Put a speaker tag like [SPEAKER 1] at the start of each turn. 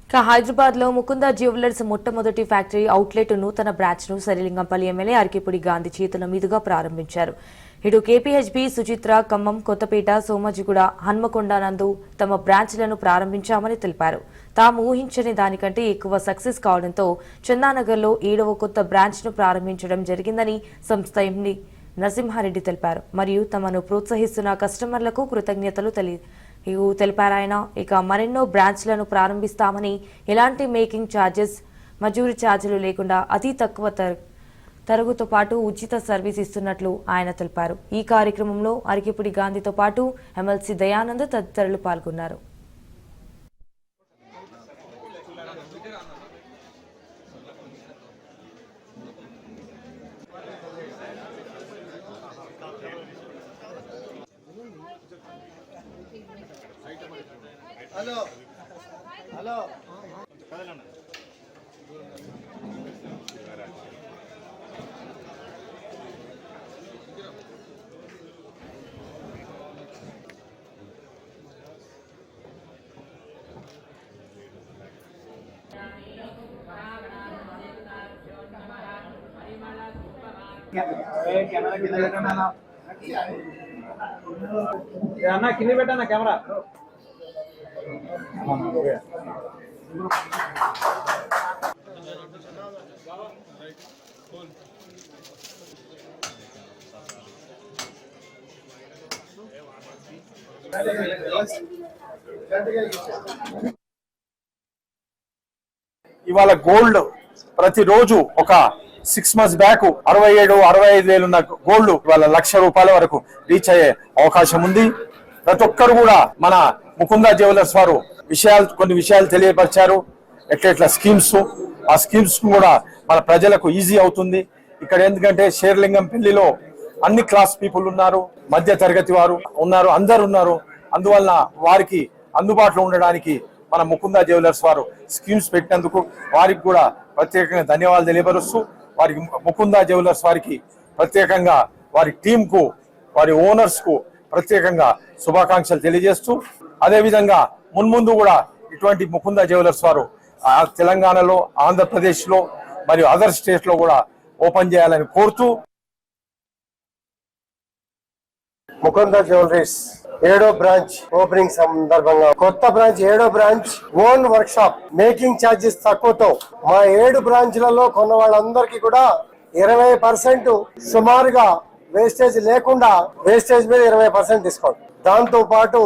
[SPEAKER 1] హైదరాబాద్ లో ముకుంద జ్యువెలర్స్ మొట్టమొదటి factory outlet నూతన బ్రాంచ్ ను సరిలింగంపల్లి ఎమ్మెల్యే అరికిపూడి గాంధీ చేతుల మీదుగా ప్రారంభించారు. ఇటు కేపీహెచ్బీ, సుచిత్ర, ఖమ్మం, కొత్తపేట, సోమాజిగూడ, హన్మకొండ నందు తమ బ్రాంచ్లను ప్రారంభించామని తెలిపారు. తాము ఊహించని దానికంటే ఎక్కువ సక్సెస్ కావడంతో చందానగర్లో 7వ కొత్త బ్రాంచ్ ను ప్రారంభించడం జరిగిందని సంస్థ ఎండీ నరసింహారెడ్డి తెలిపారు. మరియు తమను ప్రోత్సహిస్తున్న కస్టమర్లకు కృతజ్ఞతలు తెలిపారాయన. ఇక మరెన్నో బ్రాంచ్లను ప్రారంభిస్తామని, ఎలాంటి మేకింగ్ ఛార్జెస్, మజూరీ ఛార్జీలు లేకుండా అతి తక్కువ తరుగుతో పాటు ఉచిత సర్వీస్ ఇస్తున్నట్లు ఆయన తెలిపారు. ఈ కార్యక్రమంలో అరికిపూడి గాంధీతో పాటు ఎమ్మెల్సీ దయానంద్ తదితరులు పాల్గొన్నారు.
[SPEAKER 2] హలో హలో
[SPEAKER 3] అన్న కింద పెట్టన్న కెమెరా.
[SPEAKER 4] ఇవాళ గోల్డ్ ప్రతిరోజు ఒక 6 months బ్యాక్ 67-65 ఉన్న గోల్డ్ ఇవాళ ₹1,00,000 వరకు రీచ్ అయ్యే అవకాశం ఉంది. ప్రతి ఒక్కరు కూడా మన ముకుంద జ్యువెలర్స్ వారు కొన్ని విషయాలు తెలియపరిచారు. ఎట్లా స్కీమ్స్, ఆ స్కీమ్స్ కూడా మన ప్రజలకు ఈజీ అవుతుంది. ఇక్కడ ఎందుకంటే షేర్లింగంపల్లిలో అన్ని క్లాస్ పీపుల్ ఉన్నారు, మధ్య తరగతి వారు ఉన్నారు, అందరు ఉన్నారు. అందువలన వారికి అందుబాటులో ఉండడానికి మన ముకుంద జ్యువెలర్స్ వారు స్కీమ్స్ పెట్టినందుకు వారికి కూడా ప్రత్యేకంగా ధన్యవాదాలు తెలియపరుస్తూ, వారికి ముకుంద జ్యువెలర్స్ వారికి ప్రత్యేకంగా వారి టీంకు, వారి ఓనర్స్ కు ప్రత్యేకంగా శుభాకాంక్షలు తెలియజేస్తూ, అదేవిధంగా మున్ముందు కూడా ఇటువంటి ముకుంద జ్యువెలర్స్ వారు తెలంగాణలో, ఆంధ్రప్రదేశ్ లో మరియు అదర్ స్టేట్స్ లో కూడా ఓపెన్ చేయాలని కోరుతూ,
[SPEAKER 2] ముకుంద జ్యువెలరీస్ 7వ బ్రాంచ్ ఓపెనింగ్ సందర్భంగా కొత్త బ్రాంచ్ 7వ branch own work, making charges తక్కువతో మా 7 బ్రాంచ్లలో కొన్న వాళ్ళందరికీ కూడా 20% సుమారుగా వేస్టేజ్ లేకుండా, వేస్టేజ్ మీద 20% డిస్కౌంట్. దాంతో పాటు